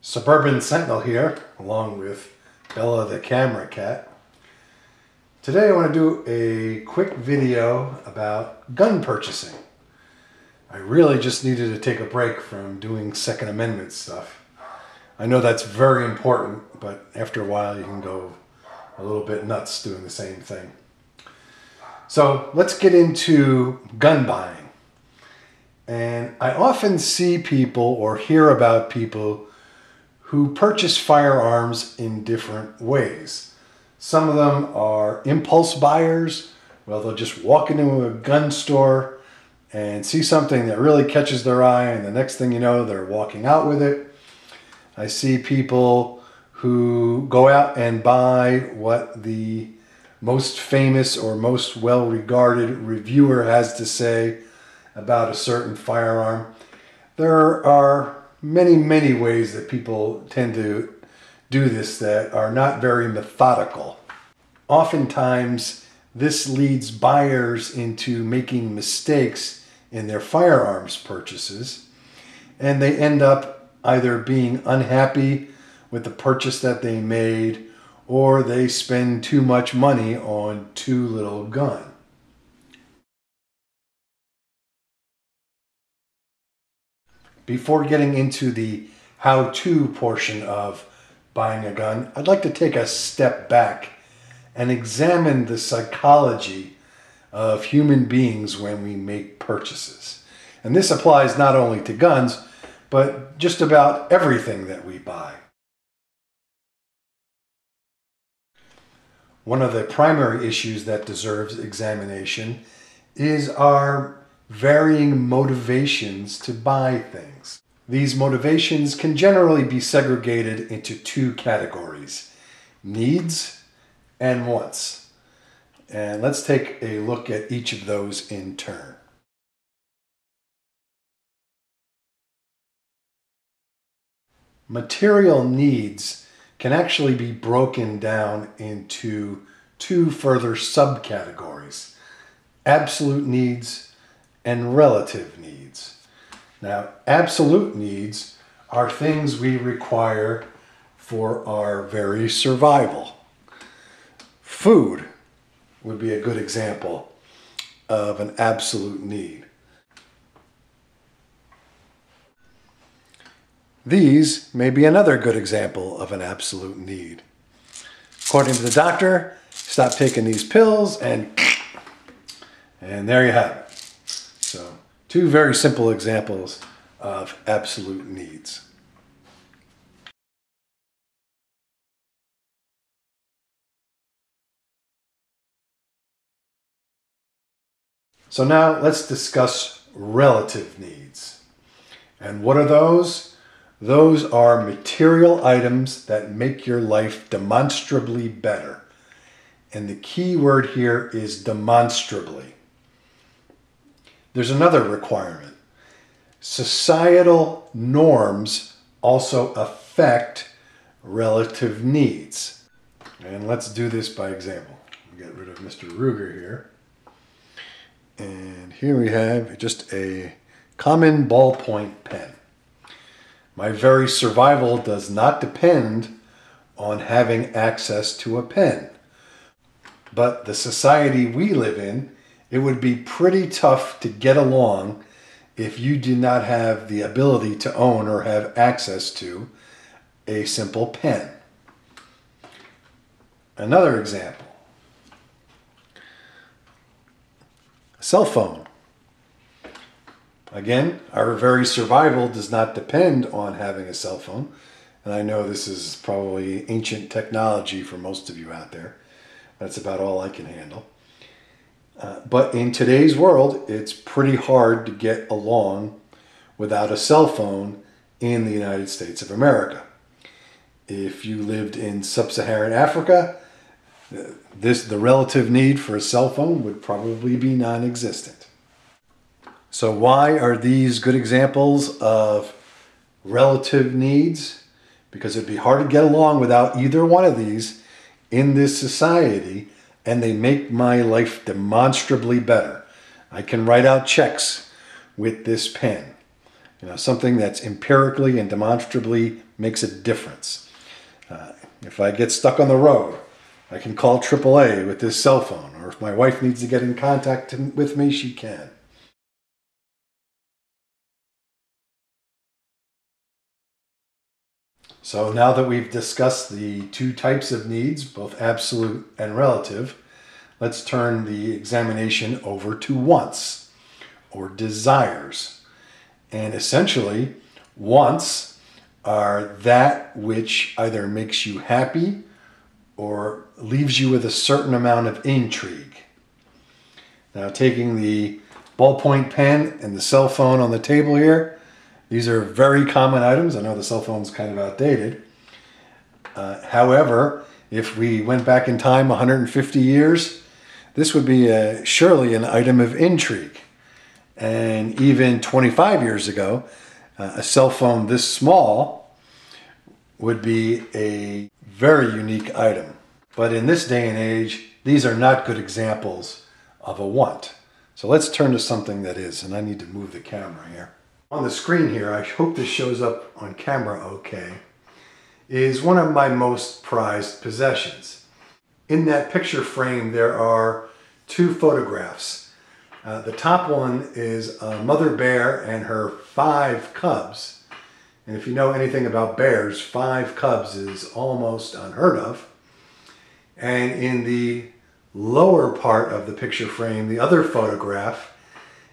Suburban Sentinel here, along with Bella the camera cat. Today I want to do a quick video about gun purchasing. I really just needed to take a break from doing Second Amendment stuff. I know that's very important, but after a while you can go a little bit nuts doing the same thing. So let's get into gun buying. And I often see people or hear about people who purchase firearms in different ways. Some of them are impulse buyers. Well, they'll just walk into a gun store and see something that really catches their eye, and the next thing you know, they're walking out with it. I see people who go out and buy what the most famous or most well-regarded reviewer has to say about a certain firearm. There are many ways that people tend to do this that are not very methodical. Oftentimes, this leads buyers into making mistakes in their firearms purchases, and they end up either being unhappy with the purchase that they made, or they spend too much money on too little gun. Before getting into the how-to portion of buying a gun, I'd like to take a step back and examine the psychology of human beings when we make purchases. And this applies not only to guns, but just about everything that we buy. One of the primary issues that deserves examination is our varying motivations to buy things. These motivations can generally be segregated into two categories: needs and wants. And let's take a look at each of those in turn. Material needs can actually be broken down into two further subcategories: absolute needs and relative needs. Now, absolute needs are things we require for our very survival. Food would be a good example of an absolute need. These may be another good example of an absolute need. According to the doctor, stop taking these pills and there you have it. So, two very simple examples of absolute needs. So now let's discuss relative needs. And what are those? Those are material items that make your life demonstrably better. And the key word here is demonstrably. There's another requirement. Societal norms also affect relative needs. And let's do this by example. We'll get rid of Mr. Ruger here. And here we have just a common ballpoint pen. My very survival does not depend on having access to a pen. But the society we live in, it would be pretty tough to get along if you did not have the ability to own or have access to a simple pen. Another example. A cell phone. Again, our very survival does not depend on having a cell phone. And I know this is probably ancient technology for most of you out there. That's about all I can handle. But in today's world, it's pretty hard to get along without a cell phone in the United States of America. If you lived in sub-Saharan Africa, the relative need for a cell phone would probably be non-existent. So why are these good examples of relative needs? Because it'd be hard to get along without either one of these in this society, and they make my life demonstrably better. I can write out checks with this pen. something that's empirically and demonstrably makes a difference. If I get stuck on the road, I can call AAA with this cell phone, or if my wife needs to get in contact with me, she can. So now that we've discussed the two types of needs, both absolute and relative, let's turn the examination over to wants, or desires. And essentially, wants are that which either makes you happy or leaves you with a certain amount of intrigue. Now, taking the ballpoint pen and the cell phone on the table here, these are very common items. I know the cell phone's kind of outdated. However, if we went back in time 150 years, this would be surely an item of intrigue. And even 25 years ago, a cell phone this small would be a very unique item. But in this day and age, these are not good examples of a want. So let's turn to something that is, and I need to move the camera here. On the screen here, I hope this shows up on camera okay, is one of my most prized possessions. In that picture frame, there are two photographs. The top one is a mother bear and her 5 cubs. And if you know anything about bears, 5 cubs is almost unheard of. And in the lower part of the picture frame, the other photograph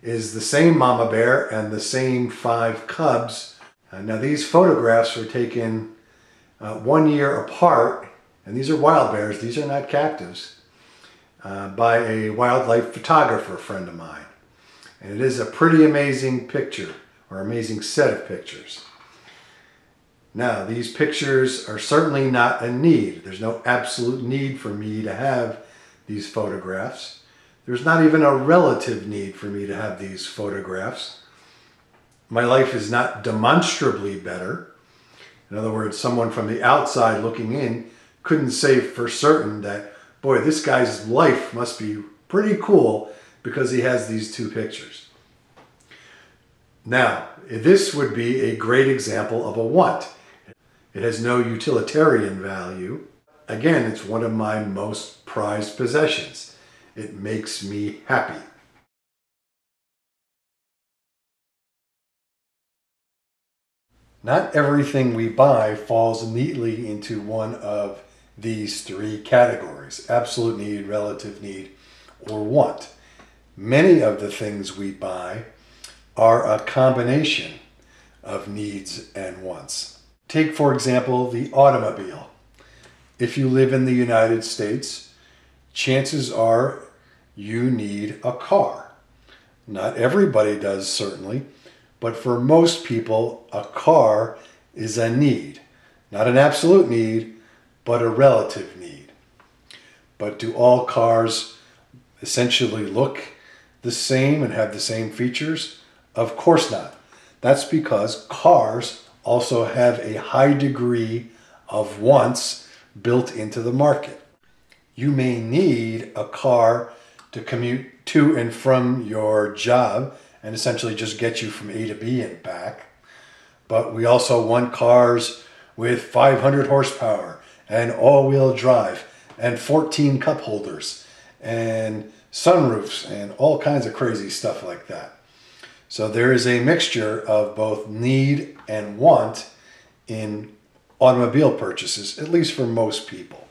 is the same mama bear and the same 5 cubs. Now these photographs were taken 1 year apart, and these are wild bears, these are not captives, by a wildlife photographer friend of mine. And it is a pretty amazing picture, or amazing set of pictures. Now, these pictures are certainly not a need. There's no absolute need for me to have these photographs. There's not even a relative need for me to have these photographs. My life is not demonstrably better. In other words, someone from the outside looking in couldn't say for certain that, boy, this guy's life must be pretty cool because he has these 2 pictures. Now, this would be a great example of a want. It has no utilitarian value. Again, it's one of my most prized possessions. It makes me happy. Not everything we buy falls neatly into one of these 3 categories: absolute need, relative need, or want. Many of the things we buy are a combination of needs and wants. Take, for example, the automobile. If you live in the United States, chances are you need a car. Not everybody does, certainly, but for most people, a car is a need. Not an absolute need, but a relative need. But do all cars essentially look the same and have the same features? Of course not. That's because cars also have a high degree of wants built into the market. You may need a car to commute to and from your job and essentially just get you from A to B and back. But we also want cars with 500 horsepower and all-wheel drive and 14 cup holders and sunroofs and all kinds of crazy stuff like that. So there is a mixture of both need and want in automobile purchases, at least for most people.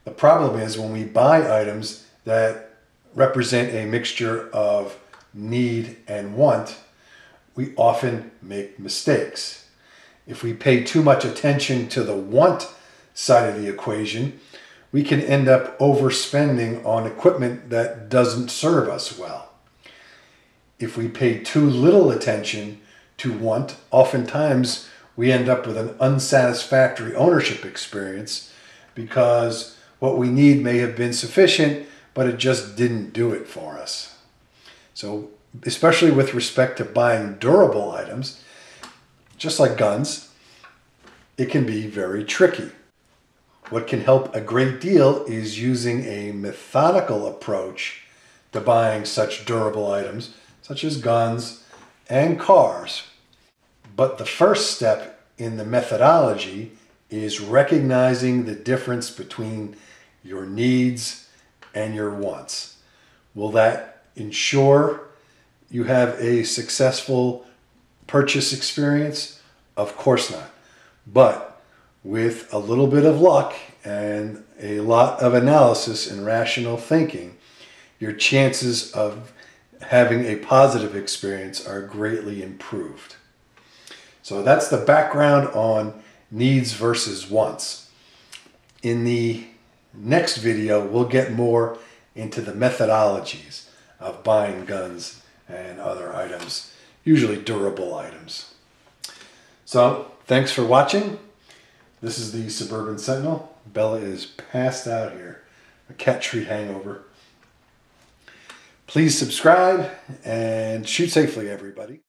The problem is when we buy items that represent a mixture of need and want, we often make mistakes. If we pay too much attention to the want side of the equation, we can end up overspending on equipment that doesn't serve us well. If we pay too little attention to want, oftentimes we end up with an unsatisfactory ownership experience because what we need may have been sufficient, but it just didn't do it for us. So, especially with respect to buying durable items, just like guns, it can be very tricky. What can help a great deal is using a methodical approach to buying such durable items, such as guns and cars. But the first step in the methodology is recognizing the difference between your needs and your wants. Will that ensure you have a successful purchase experience? Of course not. But with a little bit of luck and a lot of analysis and rational thinking, your chances of having a positive experience are greatly improved. So that's the background on needs versus wants. In the next video, we'll get more into the methodologies of buying guns and other items, usually durable items. So thanks for watching. This is the Suburban Sentinel. Bella is passed out here, a cat treat hangover. Please subscribe and shoot safely, everybody.